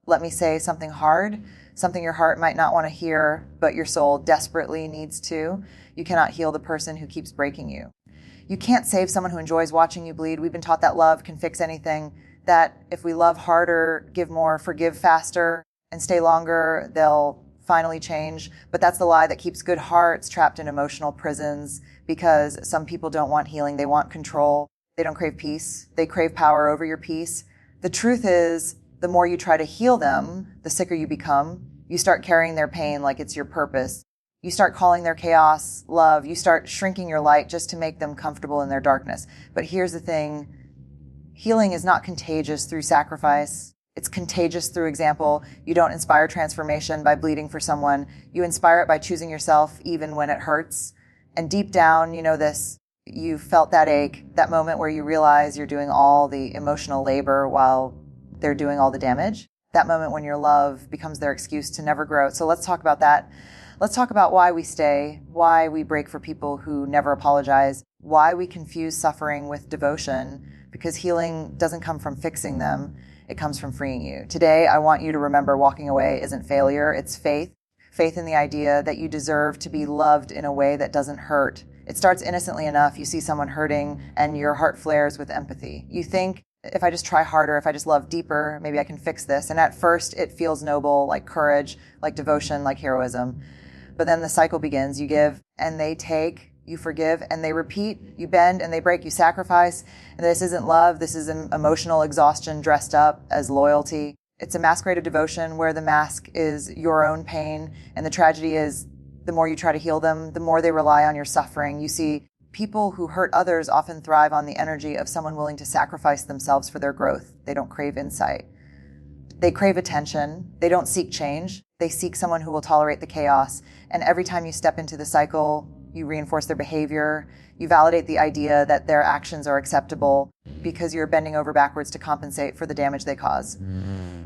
Let me say something hard, something your heart might not want to hear, but your soul desperately needs to. You cannot heal the person who keeps breaking you. You can't save someone who enjoys watching you bleed. We've been taught that love can fix anything, that if we love harder, give more, forgive faster, and stay longer, they'll finally change. But that's the lie that keeps good hearts trapped in emotional prisons, because some people don't want healing. They want control. They don't crave peace. They crave power over your peace. The truth is, the more you try to heal them, the sicker you become. You start carrying their pain like it's your purpose. You start calling their chaos love. You start shrinking your light just to make them comfortable in their darkness. But here's the thing. Healing is not contagious through sacrifice. It's contagious through example. You don't inspire transformation by bleeding for someone. You inspire it by choosing yourself even when it hurts. And deep down, you know this. You felt that ache, that moment where you realize you're doing all the emotional labor while they're doing all the damage. That moment when your love becomes their excuse to never grow. So let's talk about that. Let's talk about why we stay, why we break for people who never apologize, why we confuse suffering with devotion, because healing doesn't come from fixing them. It comes from freeing you. Today, I want you to remember walking away isn't failure, it's faith. Faith in the idea that you deserve to be loved in a way that doesn't hurt. It starts innocently enough. You see someone hurting and your heart flares with empathy. You think, if I just try harder, if I just love deeper, maybe I can fix this. And at first, it feels noble, like courage, like devotion, like heroism. But then the cycle begins. You give and they take, you forgive and they repeat, you bend and they break, you sacrifice. And this isn't love. This is emotional exhaustion dressed up as loyalty. It's a masquerade of devotion where the mask is your own pain. And the tragedy is the more you try to heal them, the more they rely on your suffering. You see, people who hurt others often thrive on the energy of someone willing to sacrifice themselves for their growth. They don't crave insight. They crave attention. They don't seek change. They seek someone who will tolerate the chaos. And every time you step into the cycle, you reinforce their behavior. You validate the idea that their actions are acceptable because you're bending over backwards to compensate for the damage they cause.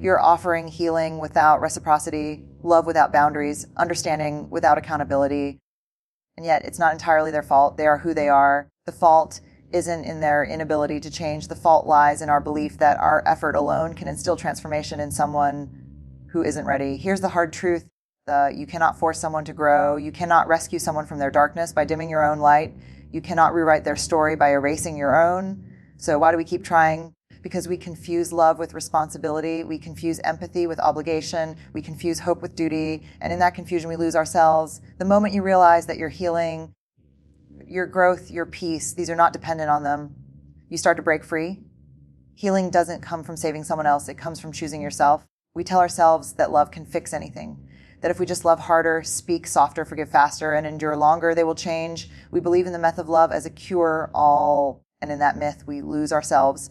You're offering healing without reciprocity, love without boundaries, understanding without accountability. And yet it's not entirely their fault. They are who they are. The fault isn't in their inability to change. The fault lies in our belief that our effort alone can instill transformation in someone who isn't ready. Here's the hard truth. You cannot force someone to grow. You cannot rescue someone from their darkness by dimming your own light. You cannot rewrite their story by erasing your own. So why do we keep trying? Because we confuse love with responsibility. We confuse empathy with obligation. We confuse hope with duty. And in that confusion, we lose ourselves. The moment you realize that your healing, your growth, your peace, these are not dependent on them, you start to break free. Healing doesn't come from saving someone else. It comes from choosing yourself. We tell ourselves that love can fix anything, that if we just love harder, speak softer, forgive faster, and endure longer, they will change. We believe in the myth of love as a cure-all, and in that myth, we lose ourselves.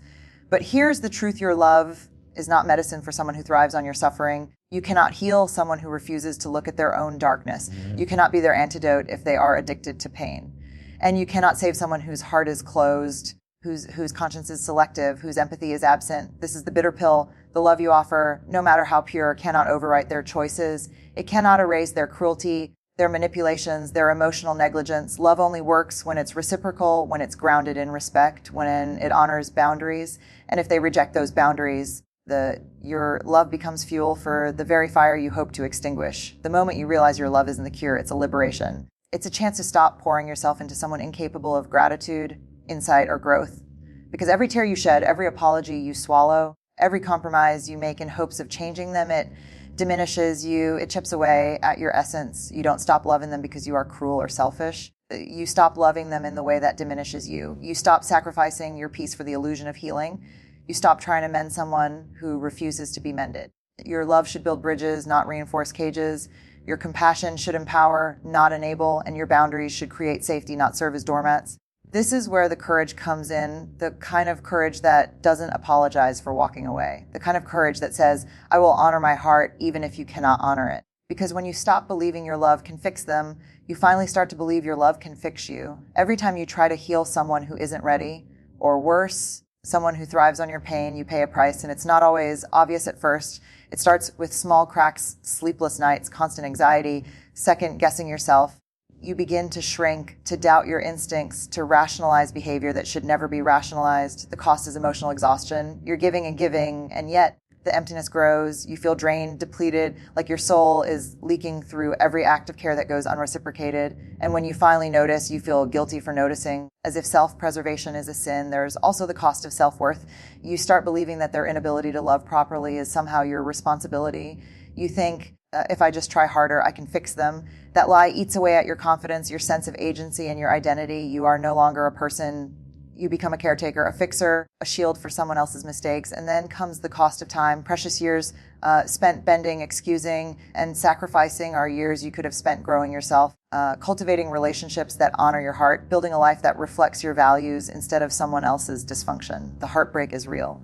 But here's the truth. Your love is not medicine for someone who thrives on your suffering. You cannot heal someone who refuses to look at their own darkness. You cannot be their antidote if they are addicted to pain. And you cannot save someone whose heart is closed, whose conscience is selective, whose empathy is absent. This is the bitter pill. The love you offer, no matter how pure, cannot overwrite their choices. It cannot erase their cruelty, their manipulations, their emotional negligence. Love only works when it's reciprocal, when it's grounded in respect, when it honors boundaries. And if they reject those boundaries, your love becomes fuel for the very fire you hope to extinguish. The moment you realize your love isn't the cure, it's a liberation. It's a chance to stop pouring yourself into someone incapable of gratitude, insight, or growth. Because every tear you shed, every apology you swallow, every compromise you make in hopes of changing them, it diminishes you, it chips away at your essence. You don't stop loving them because you are cruel or selfish. You stop loving them in the way that diminishes you. You stop sacrificing your peace for the illusion of healing. You stop trying to mend someone who refuses to be mended. Your love should build bridges, not reinforce cages. Your compassion should empower, not enable, and your boundaries should create safety, not serve as doormats. This is where the courage comes in, the kind of courage that doesn't apologize for walking away, the kind of courage that says, I will honor my heart even if you cannot honor it. Because when you stop believing your love can fix them, you finally start to believe your love can fix you. Every time you try to heal someone who isn't ready, or worse, someone who thrives on your pain, you pay a price, and it's not always obvious at first. It starts with small cracks, sleepless nights, constant anxiety, second-guessing yourself. You begin to shrink, to doubt your instincts, to rationalize behavior that should never be rationalized. The cost is emotional exhaustion. You're giving, and yet The emptiness grows. You feel drained, depleted, like your soul is leaking through every act of care that goes unreciprocated. And when you finally notice, you feel guilty for noticing, as if self-preservation is a sin. There's also the cost of self-worth. You start believing that their inability to love properly is somehow your responsibility. You think, if I just try harder, I can fix them. That lie eats away at your confidence, your sense of agency, and your identity. You are no longer a person. You become a caretaker, a fixer, a shield for someone else's mistakes. And then comes the cost of time. Precious years spent bending, excusing, and sacrificing are years you could have spent growing yourself, cultivating relationships that honor your heart, building a life that reflects your values instead of someone else's dysfunction. The heartbreak is real.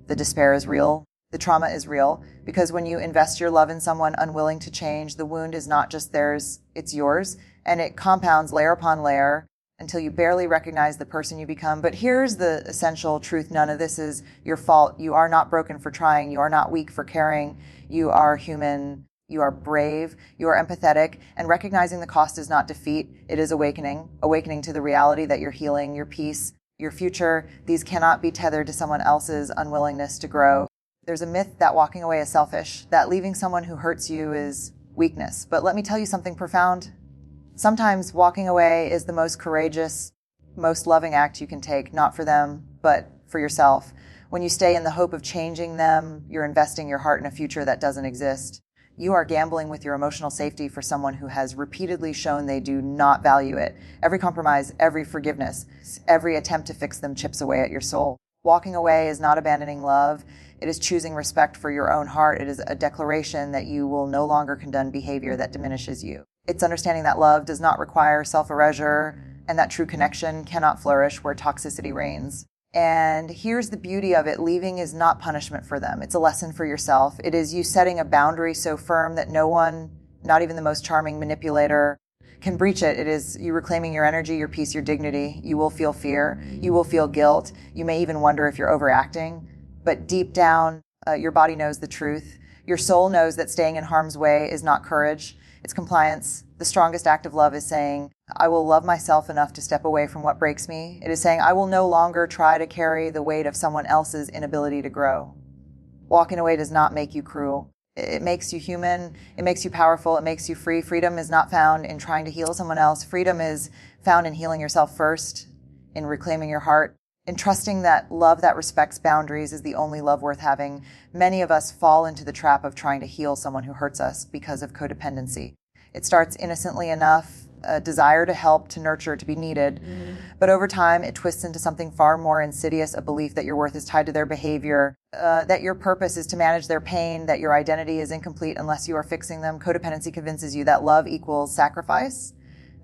The despair is real. The trauma is real, because when you invest your love in someone unwilling to change, the wound is not just theirs, it's yours, and it compounds layer upon layer until you barely recognize the person you become. But here's the essential truth. None of this is your fault. You are not broken for trying. You are not weak for caring. You are human. You are brave. You are empathetic. And recognizing the cost is not defeat. It is awakening. Awakening to the reality that your healing, your peace, your future, these cannot be tethered to someone else's unwillingness to grow. There's a myth that walking away is selfish, that leaving someone who hurts you is weakness. But let me tell you something profound. Sometimes walking away is the most courageous, most loving act you can take, not for them, but for yourself. When you stay in the hope of changing them, you're investing your heart in a future that doesn't exist. You are gambling with your emotional safety for someone who has repeatedly shown they do not value it. Every compromise, every forgiveness, every attempt to fix them chips away at your soul. Walking away is not abandoning love. It is choosing respect for your own heart. It is a declaration that you will no longer condone behavior that diminishes you. It's understanding that love does not require self-erasure and that true connection cannot flourish where toxicity reigns. And here's the beauty of it. Leaving is not punishment for them. It's a lesson for yourself. It is you setting a boundary so firm that no one, not even the most charming manipulator, can breach it. It is you reclaiming your energy, your peace, your dignity. You will feel fear. You will feel guilt. You may even wonder if you're overacting. But deep down, your body knows the truth. Your soul knows that staying in harm's way is not courage. It's compliance. The strongest act of love is saying, I will love myself enough to step away from what breaks me. It is saying, I will no longer try to carry the weight of someone else's inability to grow. Walking away does not make you cruel. It makes you human. It makes you powerful. It makes you free. Freedom is not found in trying to heal someone else. Freedom is found in healing yourself first, in reclaiming your heart, in trusting that love that respects boundaries is the only love worth having. Many of us fall into the trap of trying to heal someone who hurts us because of codependency. It starts innocently enough, a desire to help, to nurture, to be needed. But over time, it twists into something far more insidious, a belief that your worth is tied to their behavior, that your purpose is to manage their pain, that your identity is incomplete unless you are fixing them. Codependency convinces you that love equals sacrifice,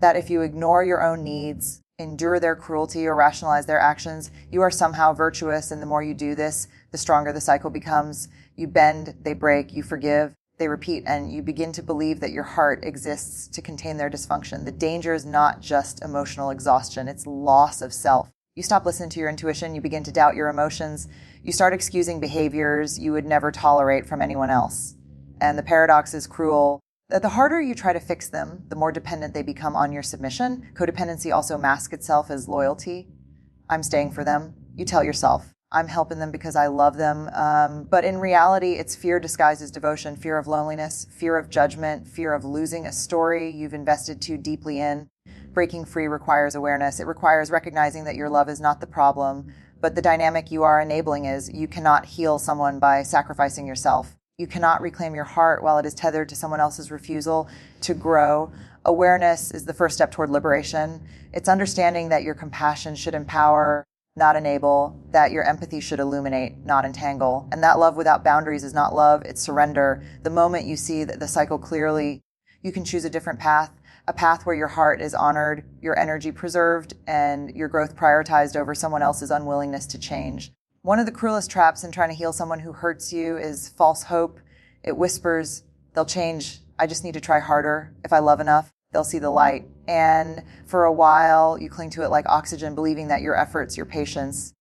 that if you ignore your own needs, endure their cruelty, or rationalize their actions, you are somehow virtuous, and the more you do this, the stronger the cycle becomes. You bend, they break, you forgive, they repeat, and you begin to believe that your heart exists to contain their dysfunction. The danger is not just emotional exhaustion, it's loss of self. You stop listening to your intuition, you begin to doubt your emotions, you start excusing behaviors you would never tolerate from anyone else. And the paradox is cruel. The harder you try to fix them, the more dependent they become on your submission. Codependency also masks itself as loyalty. I'm staying for them. You tell yourself, I'm helping them because I love them. But in reality, it's fear disguised as devotion, fear of loneliness, fear of judgment, fear of losing a story you've invested too deeply in. Breaking free requires awareness. It requires recognizing that your love is not the problem, but the dynamic you are enabling is you cannot heal someone by sacrificing yourself. You cannot reclaim your heart while it is tethered to someone else's refusal to grow. Awareness is the first step toward liberation. It's understanding that your compassion should empower, not enable, that your empathy should illuminate, not entangle. And that love without boundaries is not love, it's surrender. The moment you see the cycle clearly, you can choose a different path, a path where your heart is honored, your energy preserved, and your growth prioritized over someone else's unwillingness to change. One of the cruelest traps in trying to heal someone who hurts you is false hope. It whispers, they'll change. I just need to try harder. If I love enough, they'll see the light. And for a while, you cling to it like oxygen, believing that your efforts, your patience,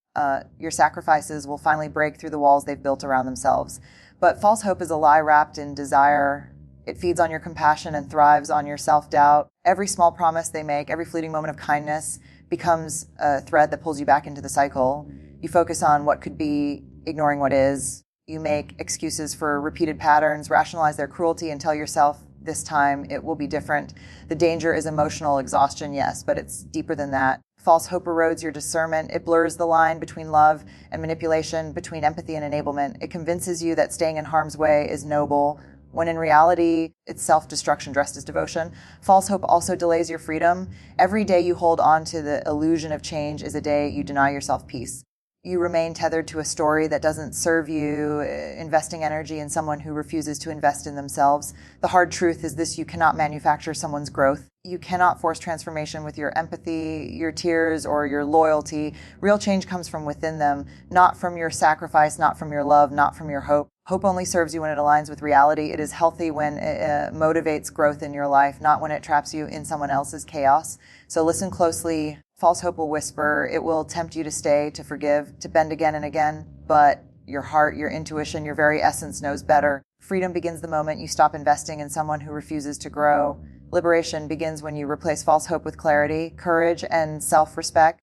your sacrifices will finally break through the walls they've built around themselves. But false hope is a lie wrapped in desire. It feeds on your compassion and thrives on your self-doubt. Every small promise they make, every fleeting moment of kindness becomes a thread that pulls you back into the cycle. You focus on what could be, ignoring what is. You make excuses for repeated patterns, rationalize their cruelty, and tell yourself this time it will be different. The danger is emotional exhaustion, yes, but it's deeper than that. False hope erodes your discernment. It blurs the line between love and manipulation, between empathy and enablement. It convinces you that staying in harm's way is noble, when in reality, it's self-destruction dressed as devotion. False hope also delays your freedom. Every day you hold on to the illusion of change is a day you deny yourself peace. You remain tethered to a story that doesn't serve you, investing energy in someone who refuses to invest in themselves. The hard truth is this: you cannot manufacture someone's growth. You cannot force transformation with your empathy, your tears, or your loyalty. Real change comes from within them, not from your sacrifice, not from your love, not from your hope. Hope only serves you when it aligns with reality. It is healthy when it motivates growth in your life, not when it traps you in someone else's chaos. So listen closely. False hope will whisper. It will tempt you to stay, to forgive, to bend again and again. But your heart, your intuition, your very essence knows better. Freedom begins the moment you stop investing in someone who refuses to grow. Liberation begins when you replace false hope with clarity, courage, and self-respect.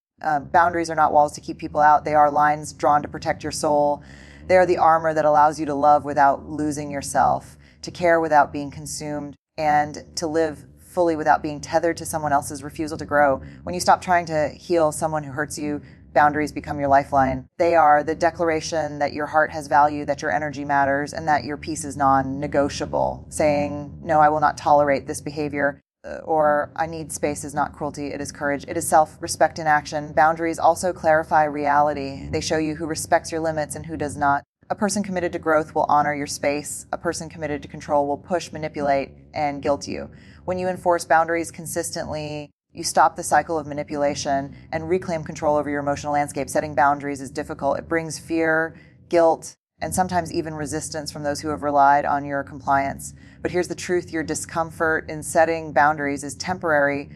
Boundaries are not walls to keep people out. They are lines drawn to protect your soul. They are the armor that allows you to love without losing yourself, to care without being consumed, and to live fully without being tethered to someone else's refusal to grow. When you stop trying to heal someone who hurts you, boundaries become your lifeline. They are the declaration that your heart has value, that your energy matters, and that your peace is non-negotiable. Saying, no, I will not tolerate this behavior, or I need space is not cruelty, it is courage. It is self-respect in action. Boundaries also clarify reality. They show you who respects your limits and who does not. A person committed to growth will honor your space. A person committed to control will push, manipulate, and guilt you. When you enforce boundaries consistently, you stop the cycle of manipulation and reclaim control over your emotional landscape. Setting boundaries is difficult. It brings fear, guilt, and sometimes even resistance from those who have relied on your compliance. But here's the truth: your discomfort in setting boundaries is temporary.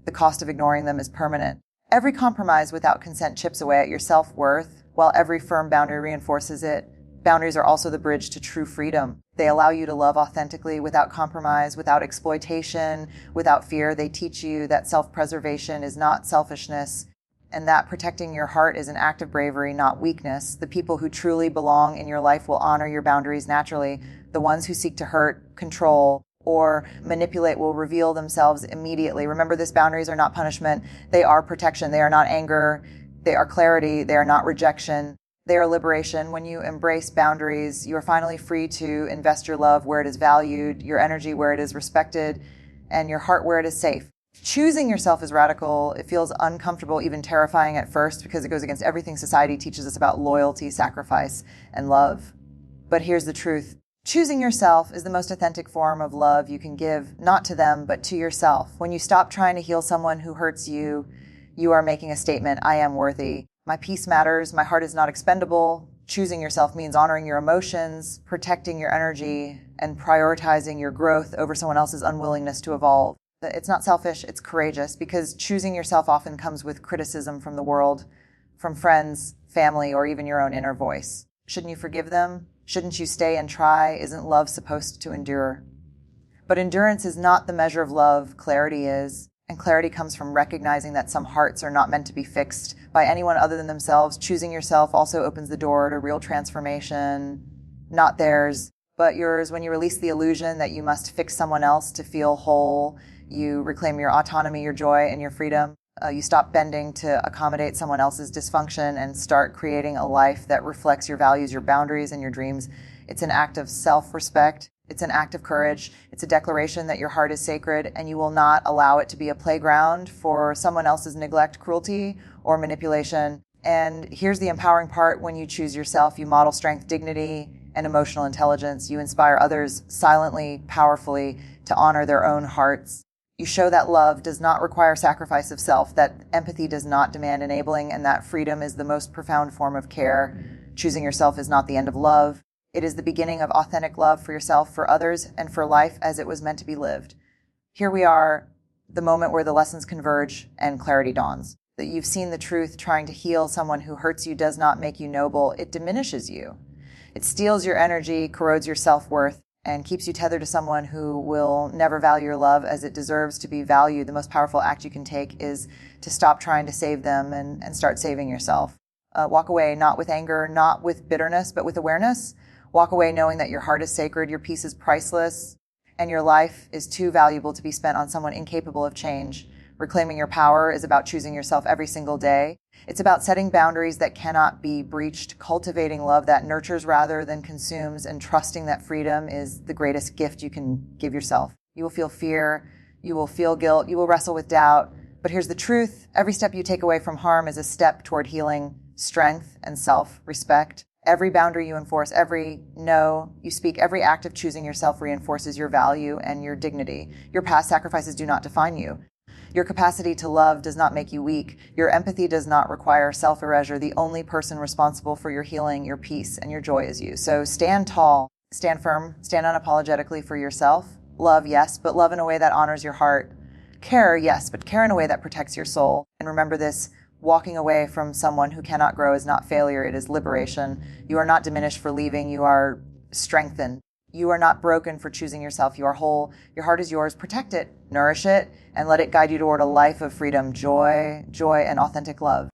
The cost of ignoring them is permanent. Every compromise without consent chips away at your self-worth, while every firm boundary reinforces it. Boundaries are also the bridge to true freedom. They allow you to love authentically, without compromise, without exploitation, without fear. They teach you that self-preservation is not selfishness, and that protecting your heart is an act of bravery, not weakness. The people who truly belong in your life will honor your boundaries naturally. The ones who seek to hurt, control, or manipulate will reveal themselves immediately. Remember this: boundaries are not punishment. They are protection. They are not anger. They are clarity. They are not rejection. They are liberation. When you embrace boundaries, you are finally free to invest your love where it is valued, your energy where it is respected, and your heart where it is safe. Choosing yourself is radical. It feels uncomfortable, even terrifying at first, because it goes against everything society teaches us about loyalty, sacrifice, and love. But here's the truth. Choosing yourself is the most authentic form of love you can give, not to them, but to yourself. When you stop trying to heal someone who hurts you, you are making a statement: I am worthy. My peace matters. My heart is not expendable. Choosing yourself means honoring your emotions, protecting your energy, and prioritizing your growth over someone else's unwillingness to evolve. It's not selfish, it's courageous, because choosing yourself often comes with criticism from the world, from friends, family, or even your own inner voice. Shouldn't you forgive them? Shouldn't you stay and try? Isn't love supposed to endure? But endurance is not the measure of love. Clarity is. And clarity comes from recognizing that some hearts are not meant to be fixed by anyone other than themselves. Choosing yourself also opens the door to real transformation, not theirs, but yours. When you release the illusion that you must fix someone else to feel whole, you reclaim your autonomy, your joy, and your freedom. You stop bending to accommodate someone else's dysfunction and start creating a life that reflects your values, your boundaries, and your dreams. It's an act of self-respect. It's an act of courage. It's a declaration that your heart is sacred, and you will not allow it to be a playground for someone else's neglect, cruelty, or manipulation. And here's the empowering part: when you choose yourself, you model strength, dignity, and emotional intelligence. You inspire others silently, powerfully, to honor their own hearts. You show that love does not require sacrifice of self, that empathy does not demand enabling, and that freedom is the most profound form of care. Choosing yourself is not the end of love. It is the beginning of authentic love for yourself, for others, and for life as it was meant to be lived. Here we are, the moment where the lessons converge and clarity dawns. That you've seen the truth. Trying to heal someone who hurts you does not make you noble. It diminishes you. It steals your energy, corrodes your self-worth, and keeps you tethered to someone who will never value your love as it deserves to be valued. The most powerful act you can take is to stop trying to save them and start saving yourself. Walk away, not with anger, not with bitterness, but with awareness. Walk away knowing that your heart is sacred, your peace is priceless, and your life is too valuable to be spent on someone incapable of change. Reclaiming your power is about choosing yourself every single day. It's about setting boundaries that cannot be breached, cultivating love that nurtures rather than consumes, and trusting that freedom is the greatest gift you can give yourself. You will feel fear, you will feel guilt, you will wrestle with doubt. But here's the truth. Every step you take away from harm is a step toward healing, strength, and self-respect. Every boundary you enforce, every no you speak, every act of choosing yourself reinforces your value and your dignity. Your past sacrifices do not define you. Your capacity to love does not make you weak. Your empathy does not require self-erasure. The only person responsible for your healing, your peace, and your joy is you. So stand tall, stand firm, stand unapologetically for yourself. Love, yes, but love in a way that honors your heart. Care, yes, but care in a way that protects your soul. And remember this, walking away from someone who cannot grow is not failure, it is liberation. You are not diminished for leaving, you are strengthened. You are not broken for choosing yourself. You are whole. Your heart is yours. Protect it, nourish it, and let it guide you toward a life of freedom, joy, and authentic love.